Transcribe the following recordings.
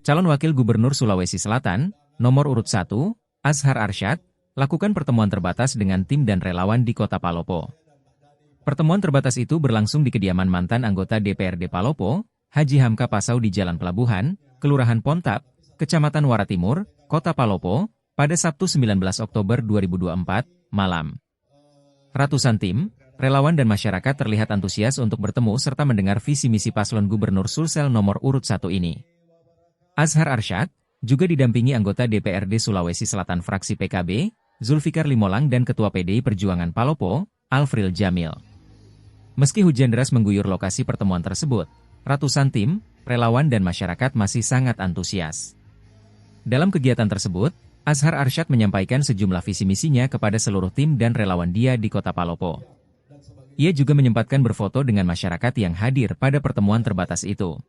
Calon Wakil Gubernur Sulawesi Selatan, nomor urut 1, Azhar Arsyad, lakukan pertemuan terbatas dengan tim dan relawan di Kota Palopo. Pertemuan terbatas itu berlangsung di kediaman mantan anggota DPRD Palopo, Haji Hamka Pasau di Jalan Pelabuhan, Kelurahan Pontap, Kecamatan Wara Timur, Kota Palopo, pada Sabtu 19 Oktober 2024, malam. Ratusan tim, relawan dan masyarakat terlihat antusias untuk bertemu serta mendengar visi misi paslon Gubernur Sulsel nomor urut 1 ini. Azhar Arsyad juga didampingi anggota DPRD Sulawesi Selatan fraksi PKB, Zulfikar Limolang dan Ketua PDI Perjuangan Palopo, Alfril Jamil. Meski hujan deras mengguyur lokasi pertemuan tersebut, ratusan tim, relawan dan masyarakat masih sangat antusias. Dalam kegiatan tersebut, Azhar Arsyad menyampaikan sejumlah visi misinya kepada seluruh tim dan relawan dia di Kota Palopo. Ia juga menyempatkan berfoto dengan masyarakat yang hadir pada pertemuan terbatas itu.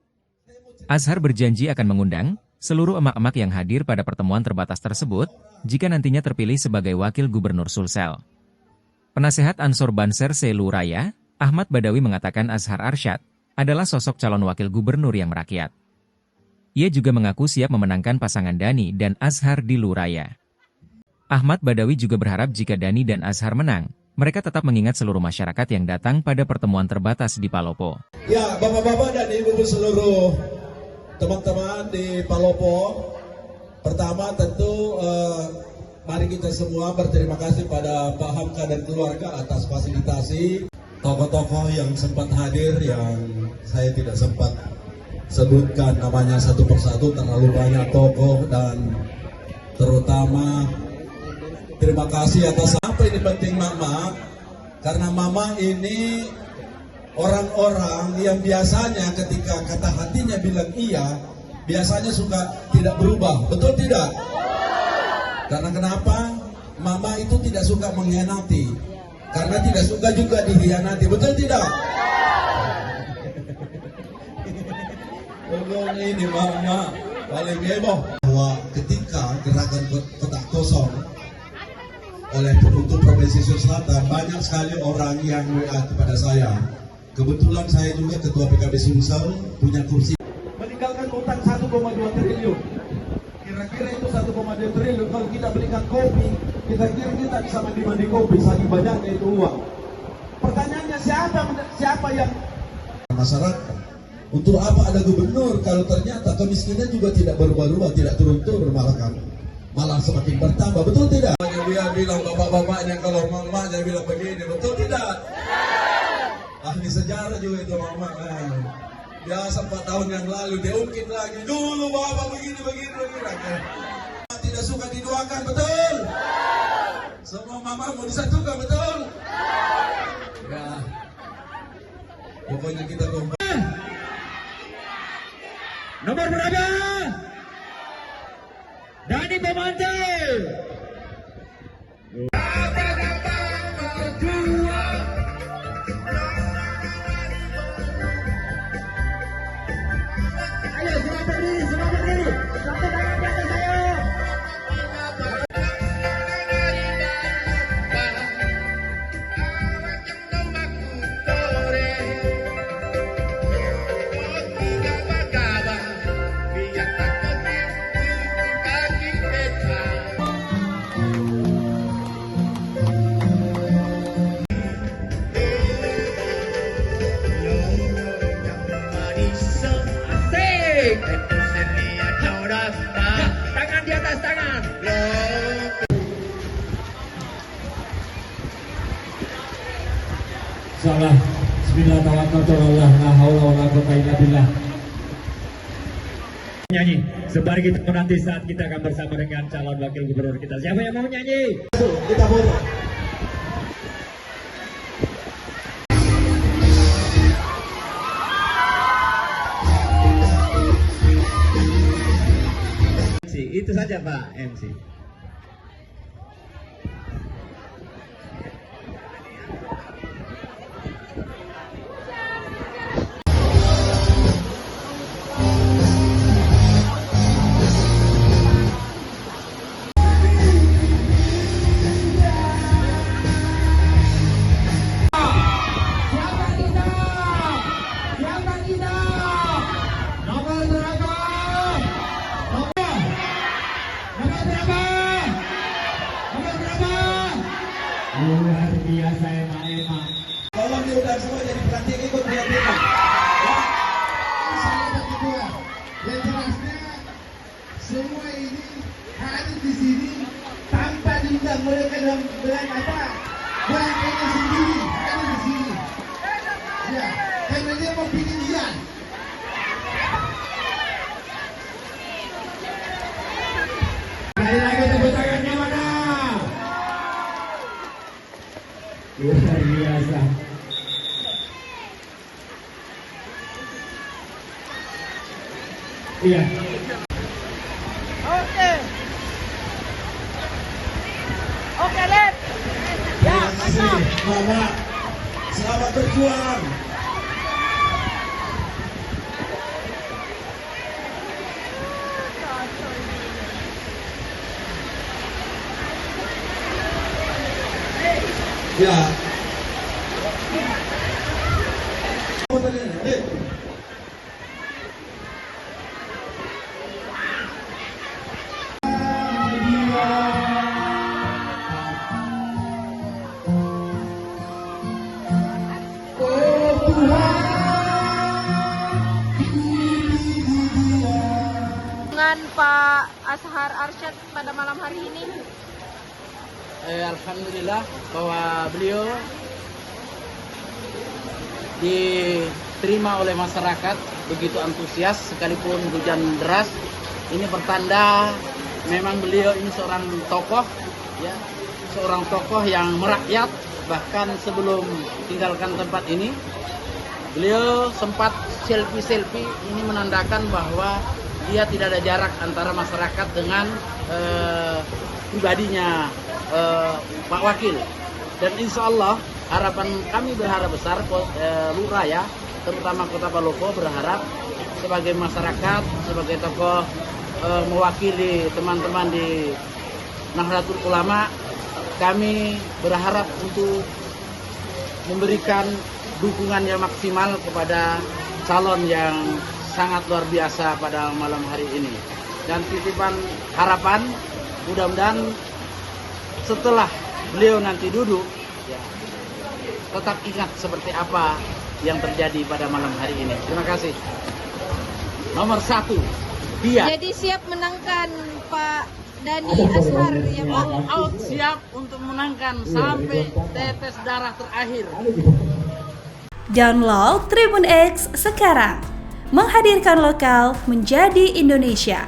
Azhar berjanji akan mengundang seluruh emak-emak yang hadir pada pertemuan terbatas tersebut, jika nantinya terpilih sebagai Wakil Gubernur Sulsel. Penasehat Ansor Banser Seluraya, Ahmad Badawi mengatakan Azhar Arsyad adalah sosok calon wakil gubernur yang merakyat. Ia juga mengaku siap memenangkan pasangan Dani dan Azhar di Luraya. Ahmad Badawi juga berharap jika Dani dan Azhar menang, mereka tetap mengingat seluruh masyarakat yang datang pada pertemuan terbatas di Palopo. Ya, bapak-bapak dan ibu-ibu seluruh teman-teman di Palopo, pertama tentu mari kita semua berterima kasih pada Pak Hamka dan keluarga atas fasilitasi. Tokoh-tokoh yang sempat hadir yang saya tidak sempat sebutkan namanya satu persatu, terlalu banyak tokoh, dan terutama terima kasih atas apa ini penting Mama, karena Mama ini orang-orang yang biasanya ketika kata hatinya bilang iya, biasanya suka tidak berubah, betul tidak? Karena kenapa? Mama itu tidak suka mengkhianati. Karena tidak suka juga dikhianati, betul tidak? Ini Mama paling heboh. Bahwa ketika gerakan kotak kosong oleh untuk Provinsi Sulawesi Selatan, banyak sekali orang yang WA kepada saya. Kebetulan saya juga Ketua PKB Sulsel, punya kursi. Meninggalkan utang 1,2 triliun. Kira-kira itu 1,2 triliun, kalau kita belikan kopi, kira-kira kita bisa mandi kopi, saking banyaknya itu uang. Pertanyaannya siapa yang masyarakat? Untuk apa ada gubernur kalau ternyata kemiskinan juga tidak berubah-ubah, tidak turun-turun, malah semakin bertambah, betul tidak? Dia bilang bapak-bapaknya, kalau mamanya bilang begini, betul tidak? Ahli sejarah juga itu Mama. Biasa 4 tahun yang lalu dia ungkit lagi, dulu bapak begini. Tidak suka didoakan, betul? Semua Mama mau disatukan, betul? Ya, pokoknya kita kompak. Nomor berapa? Dani Pemante. Ayo semua berdiri. Satu tangan di atas saya. Tangan di atas tangan. Salah. Bismillahirrahmanirrahim. Nyanyi. Sembari kita menanti saat kita akan bersama dengan calon wakil gubernur kita. Siapa yang mau nyanyi? Kita foto. Itu saja Pak MC. undang semua jadi pelatih, ikut pelatih. Ya. Sahabat ketua, yang jelasnya semua ini hadir di sini tanpa diundang mereka dengan apa? Mereka sendiri hadir di sini. Ya, karena dia mau pilih dia. Sekali lagi tepuk tangannya mana? Luar biasa. Iya. Oke, Led. Ya, Terima kasih, Mama. Selamat berjuang. Ya. dengan Pak Azhar Arsyad pada malam hari ini. Alhamdulillah bahwa beliau diterima oleh masyarakat begitu antusias sekalipun hujan deras. Ini pertanda memang beliau ini seorang tokoh, ya, seorang tokoh yang merakyat. Bahkan sebelum tinggalkan tempat ini, beliau sempat selfie. Ini menandakan bahwa dia tidak ada jarak antara masyarakat dengan pribadinya Pak Wakil. Dan insya Allah harapan kami berharap besar, Lurah ya, terutama Kota Palopo berharap sebagai masyarakat, sebagai tokoh mewakili teman-teman di Nahdlatul Ulama, kami berharap untuk memberikan dukungan yang maksimal kepada calon yang sangat luar biasa pada malam hari ini. Dan titipan harapan, mudah-mudahan setelah beliau nanti duduk, ya, tetap ingat seperti apa yang terjadi pada malam hari ini. Terima kasih. Nomor 1, dia. Jadi siap menangkan Pak Dhani Azhar ya Pak. Out siap untuk menangkan sampai tetes darah terakhir. Download Tribun X sekarang, menghadirkan lokal menjadi Indonesia.